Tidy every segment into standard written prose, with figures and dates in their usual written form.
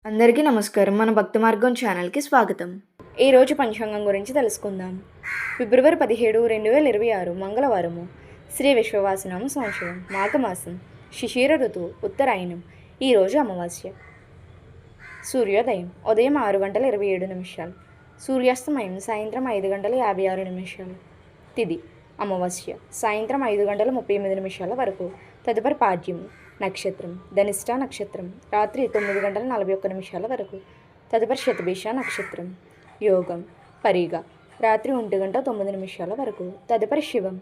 అందరికీ నమస్కారం. మన భక్తి మార్గం ఛానల్కి స్వాగతం. ఈరోజు పంచాంగం గురించి తెలుసుకుందాం. ఫిబ్రవరి 17, 2026 మంగళవారము. శ్రీ విశ్వవాసనామ సంవత్సరం, మాఘమాసం, శిశిర ఋతువు, ఉత్తరాయణం. ఈరోజు అమావాస్య. సూర్యోదయం ఉదయం 6:27, సూర్యాస్తమయం సాయంత్రం 5:56. తిథి అమావాస్య సాయంత్రం 5:38 వరకు. తదుపరి పాడ్యము. నక్షత్రం ధనిష్ట నక్షత్రం రాత్రి 9:41 వరకు. తదుపరి శతభిష నక్షత్రం. యోగం పరిగ రాత్రి 1:09 వరకు. తదుపరి శివం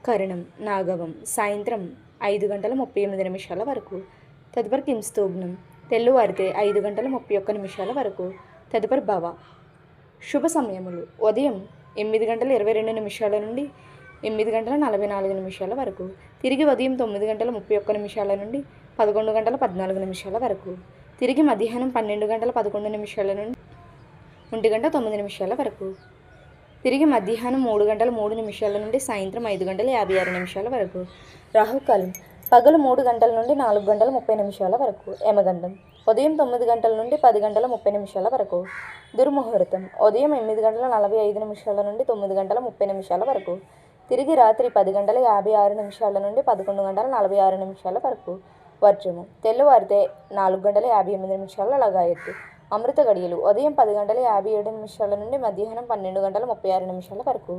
కరణం నాగవం సాయంత్రం 5:38 వరకు. తదుపరి కింస్తోగ్నం తెల్లువారితే 5:31 వరకు. తదుపరి భవ. శుభ సమయములు ఉదయం 8:22 నుండి 8:44 వరకు. తిరిగి ఉదయం 9:31 నుండి 11:14 వరకు. తిరిగి మధ్యాహ్నం 12:11 నుండి 1:09 వరకు. తిరిగి మధ్యాహ్నం 3:03 నుండి సాయంత్రం 5:56 వరకు. రాహుకాలం పగలు 3 గంటల నుండి 4:30 వరకు. యమగండం ఉదయం 9 గంటల నుండి 10:30 వరకు. దుర్ముహూర్తం ఉదయం 8:45 నుండి 9:30 వరకు. తిరిగి రాత్రి 10:56 నుండి 11:46 వరకు. వర్జము తెల్లవారితే 4:58 లగాయత్తు. అమృత గడియలు ఉదయం 10:57 నుండి మధ్యాహ్నం 12:36 వరకు.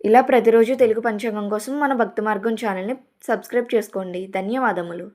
ఇలా ప్రతిరోజు తెలుగు పంచాంగం కోసం మన భక్తి మార్గం ఛానల్ని సబ్స్క్రైబ్ చేసుకోండి. ధన్యవాదములు.